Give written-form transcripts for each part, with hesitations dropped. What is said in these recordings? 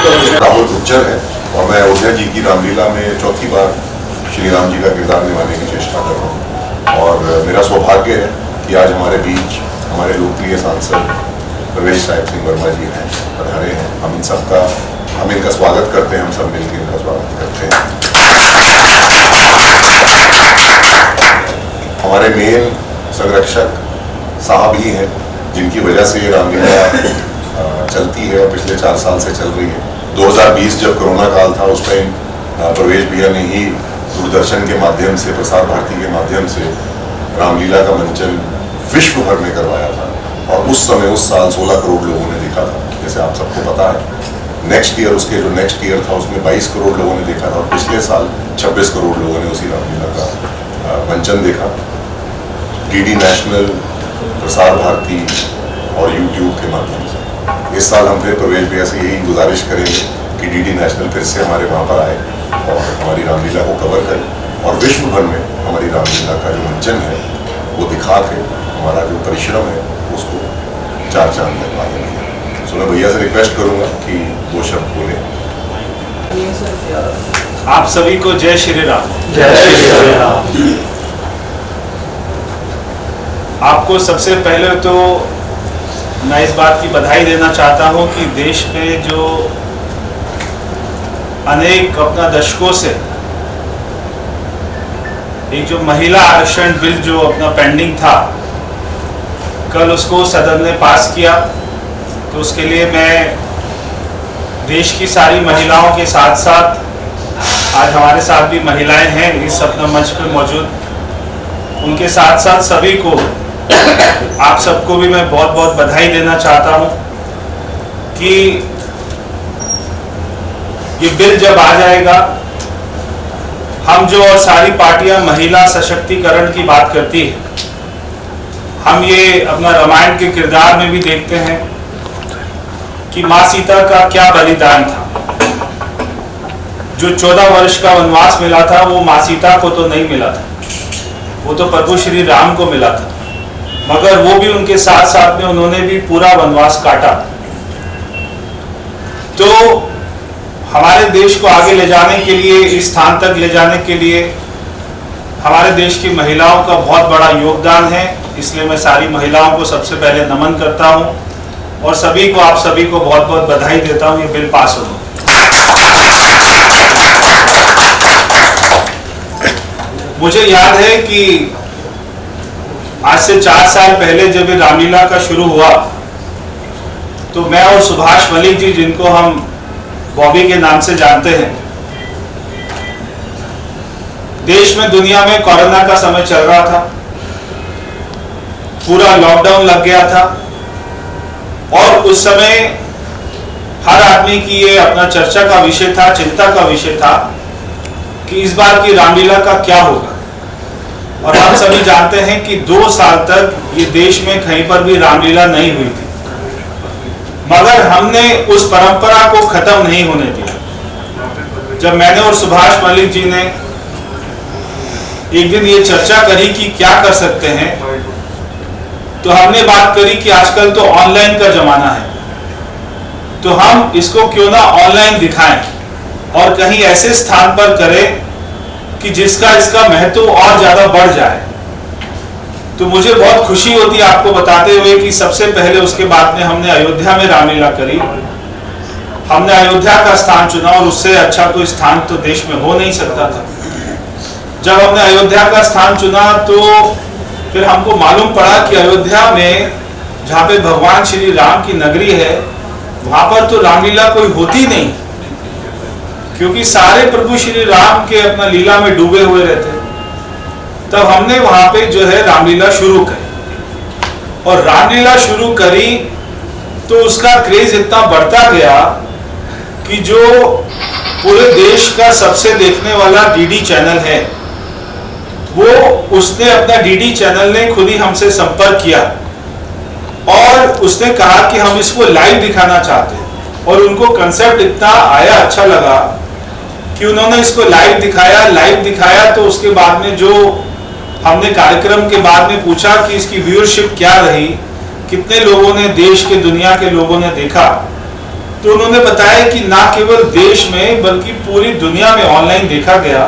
राहुल गुज्जर है और मैं अयोध्या जी की रामलीला में चौथी बार श्री राम जी का किरदार निभाने की चेष्टा कर रहा हूँ। और मेरा सौभाग्य है कि आज हमारे बीच हमारे लोकप्रिय सांसद प्रवेश साहिब सिंह वर्मा जी हैं, पधारे हैं। हम इनका स्वागत करते हैं, हम सब मिलकर इनका स्वागत करते हैं। हमारे मेन संरक्षक साहब ही हैं जिनकी वजह से ये रामलीला चलती है और पिछले 4 साल से चल रही है। 2020 जब कोरोना काल था उस टाइम प्रवेश भैया ने ही दूरदर्शन के माध्यम से, प्रसार भारती के माध्यम से रामलीला का मंचन विश्व भर में करवाया था और उस समय उस साल 16 करोड़ लोगों ने देखा था, जैसे आप सबको पता है। नेक्स्ट ईयर उसके जो नेक्स्ट ईयर था उसमें 22 करोड़ लोगों ने देखा था और पिछले साल 26 करोड़ लोगों ने उसी रामलीला का मंचन देखा। डीडी नेशनल, प्रसार भारती और यूट्यूब के माध्यम से। इस साल हम फिर प्रवेश भैया से यही गुजारिश करेंगे कि डीडी नेशनल फिर से हमारे वहाँ पर आए और हमारी रामलीला को कवर करें और विश्व भर में हमारी रामलीला का जो मंचन है वो दिखा के हमारा जो परिश्रम है उसको 4 चांद लगवा देंगे। सो मैं भैया से रिक्वेस्ट करूँगा कि वो शब्द बोले। आप सभी को जय श्री राम। जय श्री राम। आपको सबसे पहले तो मैं इस बात की बधाई देना चाहता हूं कि देश में जो अनेक अपना दशकों से एक जो महिला आरक्षण बिल जो अपना पेंडिंग था, कल उसको सदन ने पास किया। तो उसके लिए मैं देश की सारी महिलाओं के साथ साथ आज हमारे साथ भी महिलाएं हैं इस अपना मंच पर मौजूद, उनके साथ साथ सभी को, आप सबको भी मैं बहुत बहुत बधाई देना चाहता हूं कि ये बिल जब आ जाएगा, हम जो और सारी पार्टियां महिला सशक्तिकरण की बात करती है, हम ये अपना रामायण के किरदार में भी देखते हैं कि माँ सीता का क्या बलिदान था। जो 14 वर्ष का वनवास मिला था वो माँ सीता को तो नहीं मिला था, वो तो प्रभु श्री राम को मिला था, मगर वो भी उनके साथ साथ में उन्होंने भी पूरा वनवास काटा। तो हमारे देश को आगे ले जाने के लिए, इस स्थान तक ले जाने के लिए हमारे देश की महिलाओं का बहुत बड़ा योगदान है। इसलिए मैं सारी महिलाओं को सबसे पहले नमन करता हूं और सभी को, आप सभी को बहुत बहुत बधाई देता हूं ये बिल पास होने। मुझे याद है कि आज से 4 साल पहले जब ये रामलीला का शुरू हुआ तो मैं और सुभाष मलिक जी, जिनको हम बॉबी के नाम से जानते हैं, देश में दुनिया में कोरोना का समय चल रहा था, पूरा लॉकडाउन लग गया था और उस समय हर आदमी की ये अपना चर्चा का विषय था, चिंता का विषय था कि इस बार की रामलीला का क्या होगा। और हम सभी जानते हैं कि 2 साल तक ये देश में कहीं पर भी रामलीला नहीं हुई थी, मगर हमने उस परंपरा को खत्म नहीं होने दिया। जब मैंने और सुभाष मलिक जी ने एक दिन ये चर्चा करी कि क्या कर सकते हैं, तो हमने बात करी कि आजकल तो ऑनलाइन का जमाना है, तो हम इसको क्यों ना ऑनलाइन दिखाएं और कहीं ऐसे स्थान पर करें कि जिसका इसका महत्व और ज्यादा बढ़ जाए। तो मुझे बहुत खुशी होती है आपको बताते हुए कि सबसे पहले उसके बाद में हमने अयोध्या में रामलीला करी। हमने अयोध्या का स्थान चुना और उससे अच्छा कोई स्थान तो देश में हो नहीं सकता था। जब हमने अयोध्या का स्थान चुना तो फिर हमको मालूम पड़ा कि अयोध्या में, जहाँ पे भगवान श्री राम की नगरी है, वहां पर तो रामलीला कोई होती नहीं, क्योंकि सारे प्रभु श्री राम के अपना लीला में डूबे हुए रहते। तब हमने वहां पे जो है रामलीला शुरू करी और रामलीला शुरू करी तो उसका क्रेज इतना बढ़ता गया कि जो पूरे देश का सबसे देखने वाला डीडी चैनल है, वो उसने अपना डीडी चैनल ने खुद ही हमसे संपर्क किया और उसने कहा कि हम इसको लाइव दिखाना चाहते हैं। और उनको कंसेप्ट इतना आया, अच्छा लगा कि उन्होंने इसको लाइव दिखाया। तो उसके बाद में जो हमने कार्यक्रम के बाद में पूछा कि इसकी व्यूअरशिप क्या रही, कितने लोगों ने, देश के, दुनिया के लोगों ने देखा, तो उन्होंने बताया कि ना केवल देश में बल्कि पूरी दुनिया में ऑनलाइन देखा गया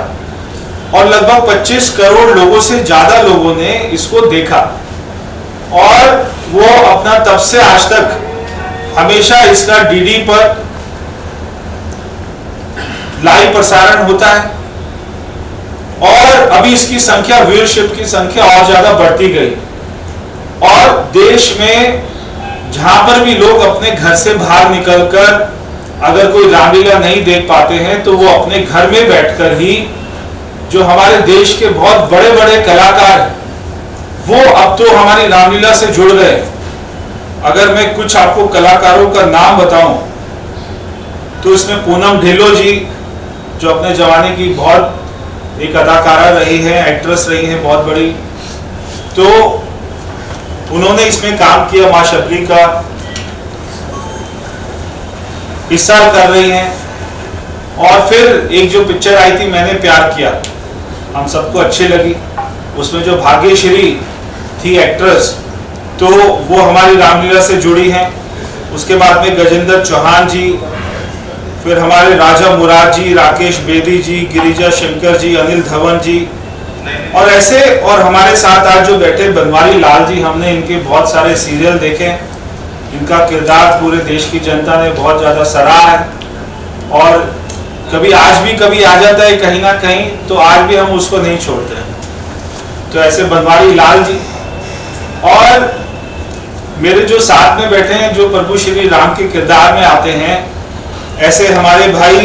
और लगभग 25 करोड़ लोगों से ज्यादा लोगों ने इसको देखा और वो अपना तब से आज तक हमेशा इसका डीडी पर लाइव प्रसारण होता है और अभी इसकी संख्या, व्यूअरशिप की संख्या और ज्यादा बढ़ती गई और देश में जहां पर भी लोग अपने घर से बाहर निकलकर अगर कोई रामलीला नहीं देख पाते हैं तो वो अपने घर में बैठकर ही जो हमारे देश के बहुत बड़े बड़े कलाकार वो अब तो हमारी रामलीला से जुड़ गए। अगर मैं कुछ आपको कलाकारों का नाम बताऊं तो इसमें पूनम ढिल्लों जी जो अपने जमाने की बहुत एक अदाकारा रही है, एक्ट्रेस रही है बहुत बड़ी, तो उन्होंने इसमें काम किया, मां शबरी का हिस्सा कर रही हैं। और फिर एक जो पिक्चर आई थी मैंने प्यार किया, हम सबको अच्छी लगी, उसमें जो भाग्यश्री थी एक्ट्रेस तो वो हमारी रामलीला से जुड़ी हैं। उसके बाद में गजेंद्र चौहान जी, फिर हमारे राजा मुराद जी, राकेश बेदी जी, गिरिजा शंकर जी, अनिल धवन जी और ऐसे, और हमारे साथ आज जो बैठे बनवारी लाल जी, हमने इनके बहुत सारे सीरियल देखे, इनका किरदार पूरे देश की जनता ने बहुत ज़्यादा सराहा है और कभी आज भी कभी आ जाता है कहीं ना कहीं तो आज भी हम उसको नहीं छोड़ते हैं। तो ऐसे बनवारी लाल जी और मेरे जो साथ में बैठे हैं जो प्रभु श्री राम के किरदार में आते हैं, ऐसे हमारे भाई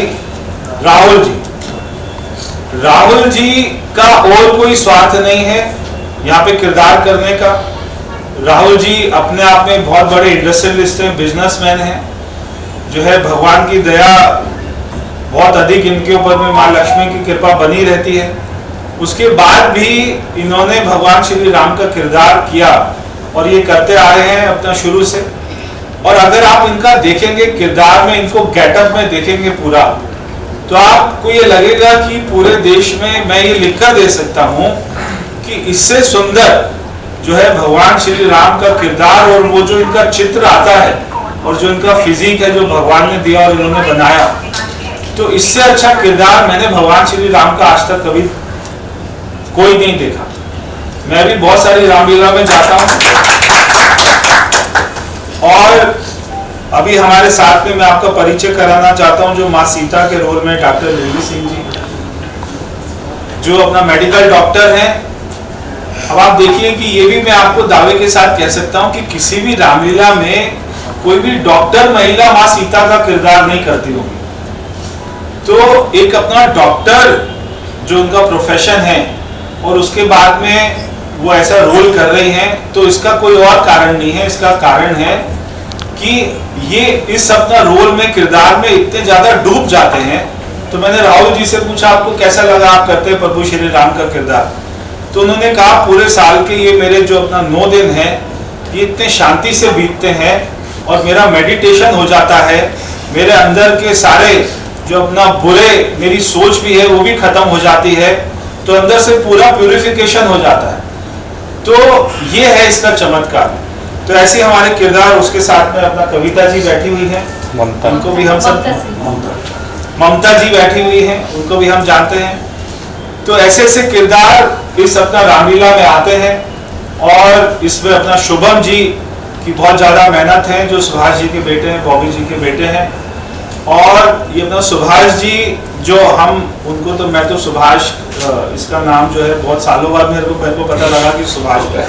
राहुल जी। राहुल जी का और कोई स्वार्थ नहीं है यहाँ पे किरदार करने का। राहुल जी अपने आप में बहुत बड़े इंडस्ट्रियलिस्ट हैं, बिजनेसमैन हैं, जो है भगवान की दया बहुत अधिक इनके ऊपर में माँ लक्ष्मी की कृपा बनी रहती है। उसके बाद भी इन्होंने भगवान श्री राम का किरदार किया और ये करते आ रहे हैं अपना शुरू से। और अगर आप इनका देखेंगे किरदार में, इनको गेटअप में देखेंगे पूरा, तो आपको ये लगेगा कि पूरे देश में मैं ये लिखकर दे सकता हूँ कि इससे सुंदर जो है भगवान श्री राम का किरदार और वो जो इनका चित्र आता है और जो इनका फिजिक है जो भगवान ने दिया और इन्होंने बनाया, तो इससे अच्छा किरदार मैंने भगवान श्री राम का आज तक कभी कोई नहीं देखा। मैं भी बहुत सारी रामलीला में जाता हूँ और अभी हमारे साथ में मैं आपका परिचय कराना चाहता हूं जो माँ सीता के रोल में डॉक्टर देवी सिंह जी, जो अपना मेडिकल डॉक्टर हैं। अब आप देखिए कि ये भी मैं आपको दावे के साथ कह सकता हूं कि किसी भी रामलीला में कोई भी डॉक्टर महिला माँ सीता का किरदार नहीं करती होगी। तो एक अपना डॉक्टर जो उनका प्रोफेशन है और उसके बाद में वो ऐसा रोल कर रही हैं, तो इसका कोई और कारण नहीं है। इसका कारण है कि ये इस अपना रोल में, किरदार में इतने ज्यादा डूब जाते हैं। तो मैंने राहुल जी से पूछा आपको कैसा लगा आप करते हैं प्रभु श्री राम का किरदार, तो उन्होंने कहा पूरे साल के ये मेरे जो अपना 9 दिन है ये इतने शांति से बीतते हैं और मेरा मेडिटेशन हो जाता है, मेरे अंदर के सारे जो अपना बुरे, मेरी सोच भी है वो भी खत्म हो जाती है, तो अंदर से पूरा प्यूरिफिकेशन हो जाता है। तो ये है इसका चमत्कार। तो ऐसे हमारे किरदार, उसके साथ में अपना कविता जी बैठी हुई है, उनको भी हम सब, ममता जी बैठी हुई हैं, उनको भी हम जानते हैं। तो ऐसे ऐसे किरदार इस अपना रामलीला में आते हैं और इसमें अपना शुभम जी की बहुत ज़्यादा मेहनत है, जो सुभाष जी के बेटे हैं, बॉबी जी के बेटे हैं। और ये अपना सुभाष जी जो हम उनको, तो मैं तो सुभाष इसका नाम जो है बहुत सालों बाद मेरे को पता लगा कि सुभाष है,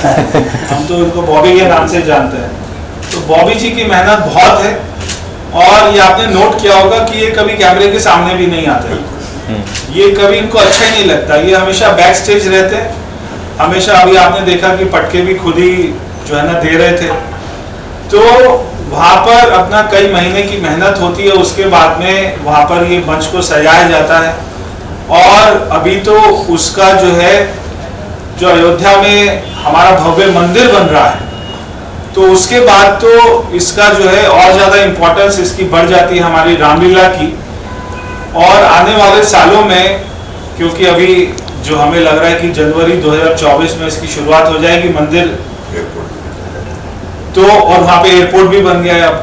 हम तो उनको बॉबी के नाम से जानते हैं। तो बॉबी जी की मेहनत बहुत है और ये आपने नोट किया होगा कि ये कभी कैमरे के सामने भी नहीं आते, ये कभी इनको अच्छा ही नहीं लगता, ये हमेशा बैक स्टेज रहते हैं हमेशा। अभी आपने देखा कि पटके भी खुद ही जो है ना दे रहे थे। तो वहाँ पर अपना कई महीने की मेहनत होती है, उसके बाद में वहाँ पर ये मंच को सजाया जाता है। और अभी तो उसका जो है, जो अयोध्या में हमारा भव्य मंदिर बन रहा है, तो उसके बाद तो इसका जो है और ज़्यादा इम्पोर्टेंस इसकी बढ़ जाती है हमारी रामलीला की। और आने वाले सालों में, क्योंकि अभी जो हमें लग रहा है कि जनवरी 2024 में इसकी शुरुआत हो जाएगी मंदिर, तो और वहाँ पे एयरपोर्ट भी बन गया है अब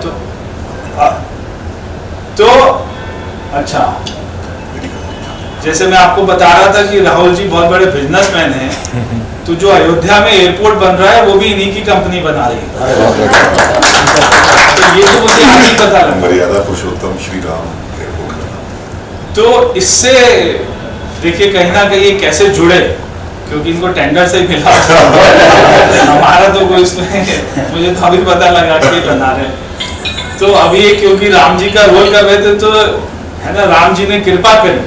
तो अच्छा, जैसे मैं आपको बता रहा था कि राहुल जी बहुत बड़े बिजनेसमैन हैं, तो जो अयोध्या में एयरपोर्ट बन रहा है वो भी इन्हीं की कंपनी बना रही है। तो ये तो मुझे आज ही पता लगा। मर्यादा पुरुषोत्तम श्री राम एयरपोर्ट का नाम। तो इससे देखिए कहीं ना कहीं कैसे जुड़े, क्योंकि इनको टेंडर से ही मिला। हमारा तो कोई इसमें मुझे तो अभी पता लगा कि बना रहे। तो अभी ये क्योंकि राम जी का रोल कर रहे थे, तो है ना, राम जी ने कृपा करी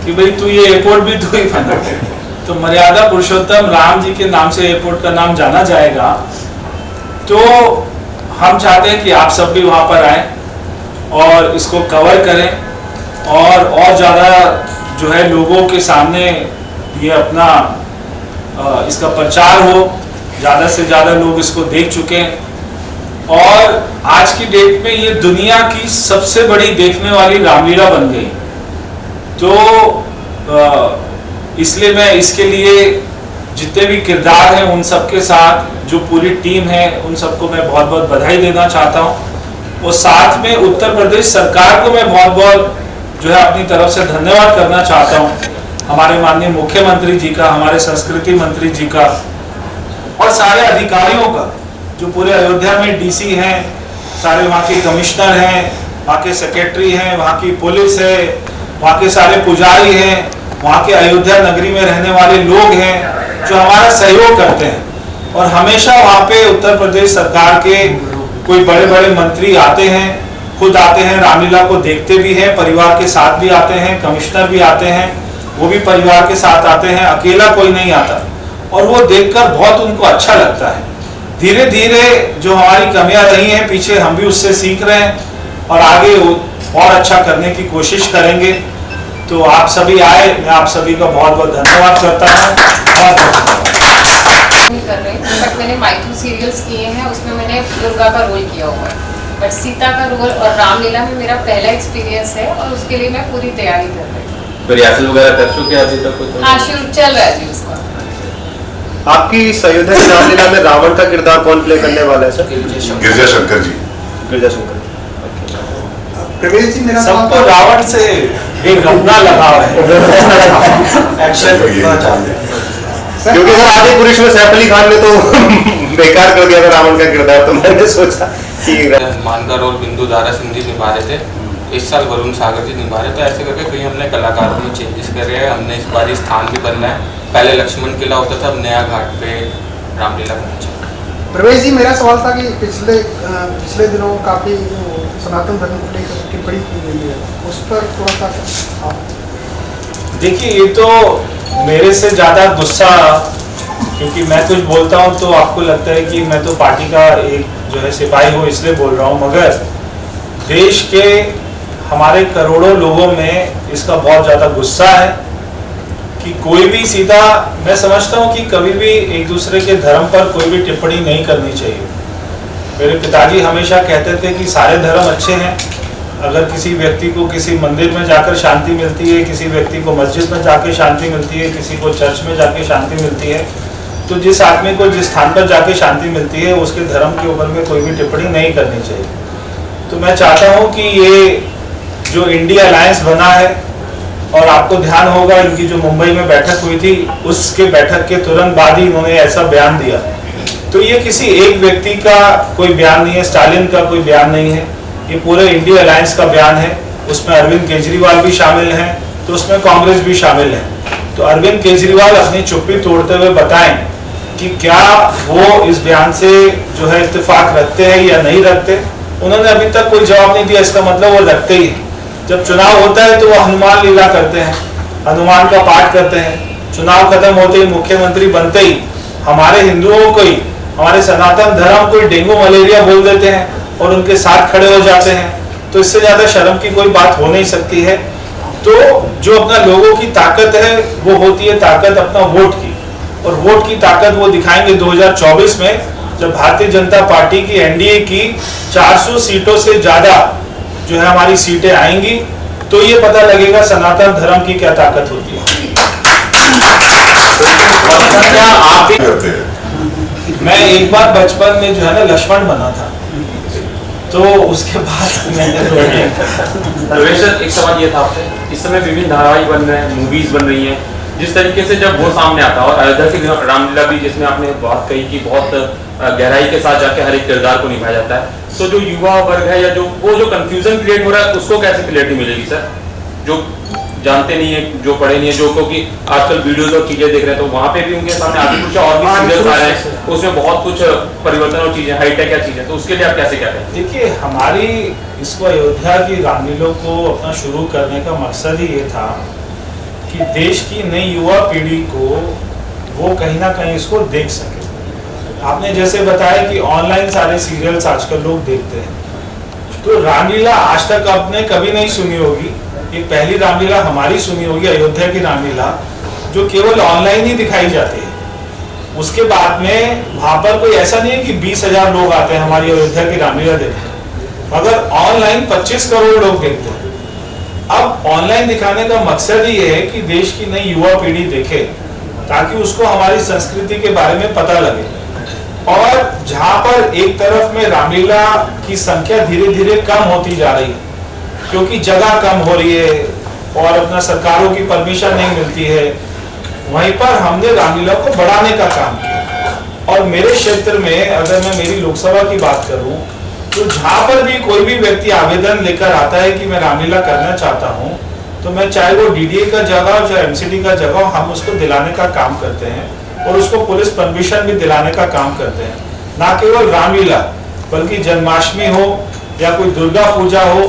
कि भाई तू ये एयरपोर्ट भी तू ही बना। तो मर्यादा पुरुषोत्तम राम जी के नाम से एयरपोर्ट का नाम जाना जाएगा। तो हम चाहते हैं कि आप सब भी वहां पर आए और इसको कवर करें और ज़्यादा जो है लोगों के सामने ये अपना इसका प्रचार हो, ज़्यादा से ज़्यादा लोग इसको देख चुके हैं और आज की डेट में ये दुनिया की सबसे बड़ी देखने वाली रामलीला बन गई। तो इसलिए मैं इसके लिए जितने भी किरदार हैं उन सबके साथ, जो पूरी टीम है, उन सबको मैं बहुत बहुत बधाई देना चाहता हूँ और साथ में उत्तर प्रदेश सरकार को मैं बहुत बहुत जो है अपनी तरफ से धन्यवाद करना चाहता हूँ। हमारे माननीय मुख्यमंत्री जी का, हमारे संस्कृति मंत्री जी का और सारे अधिकारियों का, जो पूरे अयोध्या में डीसी हैं, सारे वहाँ के कमिश्नर हैं, वहाँ के सेक्रेटरी हैं, वहाँ की पुलिस है, वहाँ के सारे पुजारी हैं, वहाँ के अयोध्या नगरी में रहने वाले लोग हैं जो हमारा सहयोग करते हैं। और हमेशा वहाँ पे उत्तर प्रदेश सरकार के कोई बड़े बड़े मंत्री आते हैं, खुद आते हैं, रामलीला को देखते भी हैं, परिवार के साथ भी आते हैं, कमिश्नर भी आते हैं, वो भी परिवार के साथ आते हैं, अकेला कोई नहीं आता और वो देखकर बहुत उनको अच्छा लगता है। धीरे धीरे जो हमारी कमियां रही हैं पीछे, हम भी उससे सीख रहे हैं और आगे और अच्छा करने की कोशिश करेंगे। तो आप सभी आए, मैं आप सभी का बहुत बहुत धन्यवाद करता हूँ। कर रहे हैं, बट मैंने माइथू सीरियल्स किए हैं, उसमें मैंने दुर्गा का रोल किया हुआ है, बट सीता का रोल और रामलीला में मेरा पहला एक्सपीरियंस है और उसके लिए मैं पूरी तैयारी कर रही हूँ। रिहर्सल वगैरह कर चुके हैं अभी तक? हाँ, शूट चल रहा है जी उसका। आपकी इस अयोध्या की रामलीला में रावण का किरदार कौन प्ले करने वाला है सर? गिरजा शंकर जी। गिरजा शंकर। प्रवेश जी, मेरा सबको रावण से एक अपना लगाव है। एक्शन क्योंकि सर आदि पुरुष में सैफ अली खान ने तो बेकार कर दिया था रावण का किरदार, तो मैंने सोचा कि मान का रोल बिंदु दारा सिंह जी निभा रहे थे, इस साल वरुण सागर जी निभा रहे थे। ऐसे करके कहीं हमने कलाकारों में चेंजेस करे हैं। हमने इस बार स्थान भी बदला है, पहले लक्ष्मण किला होता था, अब नया घाट पे रामलीला पहुंचा। प्रवेश जी, मेरा सवाल था कि पिछले दिनों काफी सनातन धर्म को लेकर टिप्पणी की गई है, उस पर थोड़ा सा देखिए, ये तो मेरे से ज़्यादा गुस्सा, क्योंकि मैं कुछ बोलता हूँ तो आपको लगता है कि मैं तो पार्टी का एक जो है सिपाही हूँ इसलिए बोल रहा हूँ, मगर देश के हमारे करोड़ों लोगों में इसका बहुत ज़्यादा गुस्सा है कि कोई भी सीधा, मैं समझता हूँ कि कभी भी एक दूसरे के धर्म पर कोई भी टिप्पणी नहीं करनी चाहिए। मेरे पिताजी हमेशा कहते थे कि सारे धर्म अच्छे हैं, अगर किसी व्यक्ति को किसी मंदिर में जाकर शांति मिलती है, किसी व्यक्ति को मस्जिद में जाके शांति मिलती है, किसी को चर्च में जाके शांति मिलती है, तो जिस आदमी को जिस स्थान पर जाके शांति मिलती है उसके धर्म के ऊपर में कोई भी टिप्पणी नहीं करनी चाहिए। तो मैं चाहता हूँ कि ये जो इंडिया अलायंस बना है, और आपको ध्यान होगा इनकी जो मुंबई में बैठक हुई थी, उसके बैठक के तुरंत बाद ही इन्होंने ऐसा बयान दिया। तो ये किसी एक व्यक्ति का कोई बयान नहीं है, स्टालिन का कोई बयान नहीं है, ये पूरे इंडिया अलायंस का बयान है। उसमें अरविंद केजरीवाल भी शामिल हैं, तो उसमें कांग्रेस भी शामिल है। तो अरविंद केजरीवाल अपनी चुप्पी तोड़ते हुए बताएं कि क्या वो इस बयान से जो है इत्तेफाक रखते हैं या नहीं रखते। उन्होंने अभी तक कोई जवाब नहीं दिया, इसका मतलब वो रखते ही हैं। जब चुनाव होता है तो वो हनुमान लीला करते हैं, हनुमान का पाठ करते हैं। चुनाव खत्म होते ही, मुख्यमंत्री बनते ही हमारे हिंदुओं को ही, हमारे सनातन धर्म को ही डेंगू मलेरिया बोल देते हैं और उनके साथ खड़े हो जाते हैं। तो इससे ज्यादा शर्म की कोई बात हो नहीं सकती है। तो जो अपना लोगों की ताकत है वो होती है ताकत अपना वोट की, और वोट की ताकत वो दिखाएंगे 2024 में, जब भारतीय जनता पार्टी की एनडीए की 400 सीटों से ज्यादा जो है हमारी सीटें आएंगी, तो ये पता लगेगा सनातन धर्म की क्या ताकत होती है। क्या आप भी करते हैं। मैं एक बार बचपन में जो है ना लक्ष्मण बना था, तो उसके बाद मैंने रोक लिया। रमेश सर, एक सवाल ये था आपसे, इस समय विभिन्न धारावाहिक बन रहे हैं, मूवीज बन रही हैं, जिस तरीके से जब वो सामने आता है और अयोध्या की रामलीला भी जिसमें आपने बात कही कि बहुत गहराई के साथ जाके हर एक किरदार को निभाया जाता है, तो जो युवा वर्ग है या जो कंफ्यूजन क्रिएट हो रहा है उसको कैसे क्लियरिटी मिलेगी सर, जो जानते नहीं है, जो पढ़े नहीं है, जो क्योंकि आजकल वीडियोस और चीजें देख रहे हैं तो वहाँ पे भी उनके सामने आगे कुछ और भी सीरियल्स आ रहे हैं, उसमें बहुत कुछ परिवर्तन और चीजें हाईटेक या चीजें, तो उसके लिए आप कैसे क्या कहें? देखिए, हमारी इसको अयोध्या की रामलीला को अपना शुरू करने का मकसद ही ये था कि देश की नई युवा पीढ़ी को वो कहीं ना कहीं इसको देख सके। आपने जैसे बताया कि ऑनलाइन सारे सीरियल्स आजकल लोग देखते हैं, तो रामलीला आज तक आपने कभी नहीं सुनी होगी, ये पहली रामलीला हमारी सुनी होगी, अयोध्या की रामलीला, जो केवल ऑनलाइन ही दिखाई जाती है। उसके बाद में वहां पर कोई ऐसा नहीं है कि 20,000 लोग आते हैं हमारी अयोध्या की रामलीला देखने, मगर ऑनलाइन 25 करोड़ लोग देखते हैं। अब ऑनलाइन दिखाने का मकसद ही है कि देश की नई युवा पीढ़ी देखे, ताकि उसको हमारी संस्कृति के बारे में पता लगे। और जहां पर एक तरफ में रामलीला की संख्या धीरे धीरे कम होती जा रही है, क्योंकि जगह कम हो रही है और अपना सरकारों की परमिशन नहीं मिलती है, वहीं पर हमने रामलीला को बढ़ाने का काम किया। और मेरे क्षेत्र में अगर मैं मेरी लोकसभा की बात करूं, तो जहां पर भी कोई भी व्यक्ति आवेदन लेकर आता है कि मैं रामलीला करना चाहता हूं, तो मैं चाहे वो डीडीए का जगह हो चाहे एमसीडी का जगह हो, हम उसको दिलाने का काम करते हैं और उसको पुलिस परमिशन भी दिलाने का काम करते हैं। ना केवल रामलीला बल्कि जन्माष्टमी हो या कोई दुर्गा पूजा हो,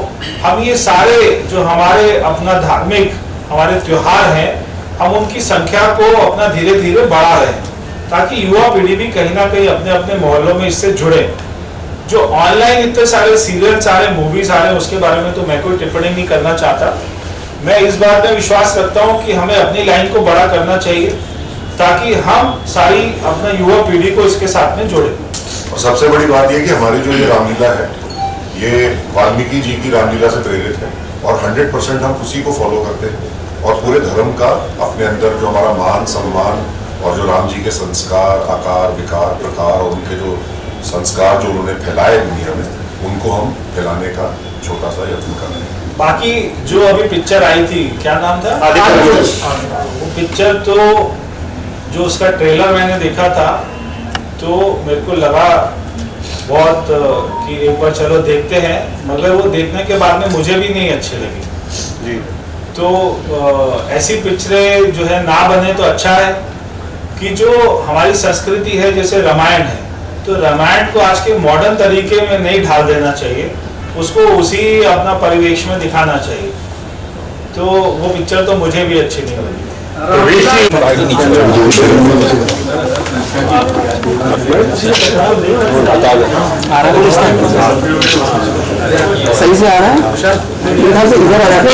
हम ये सारे जो हमारे अपना धार्मिक हमारे त्योहार हैं, हम उनकी संख्या को अपना धीरे धीरे बढ़ा रहे हैं, ताकि युवा पीढ़ी भी कहीं ना कहीं अपने अपने मोहल्लों में इससे जुड़े। जो ऑनलाइन इतने सारे सीरियल सारे मूवीज आ रहे हैं, उसके बारे में तो मैं कोई टिप्पणी नहीं करना चाहता। मैं इस बात में विश्वास रखता हूँ कि हमें अपनी लाइन को बड़ा करना चाहिए, ताकि हम सारी अपना युवा पीढ़ी को इसके साथ में जोड़े। और सबसे बड़ी बात यह कि हमारी जो ये रामलीला है, ये वाल्मीकि जी की रामलीला से प्रेरित है और 100% हम उसी को फॉलो करते हैं। और पूरे धर्म का अपने अंदर जो हमारा मान सम्मान और जो राम जी के संस्कार आकार विकार प्रकार और उनके जो संस्कार जो उन्होंने फैलाए दुनिया में, उनको हम फैलाने का छोटा सा यत्न कर रहे हैं। बाकी जो अभी पिक्चर आई थी, क्या नाम था? वो पिक्चर तो जो उसका ट्रेलर मैंने देखा था, तो मेरे को लगा बहुत कि एक बार चलो देखते हैं, मगर वो देखने के बाद में मुझे भी नहीं अच्छी लगी जी। तो ऐसी पिक्चरें जो है ना बने तो अच्छा है। कि जो हमारी संस्कृति है, जैसे रामायण है, तो रामायण को आज के मॉडर्न तरीके में नहीं ढाल देना चाहिए, उसको उसी अपना परिवेश में दिखाना चाहिए। तो वो पिक्चर तो मुझे भी अच्छी नहीं लगी। सही से आ रहा है, इधर से इधर आ रहा है।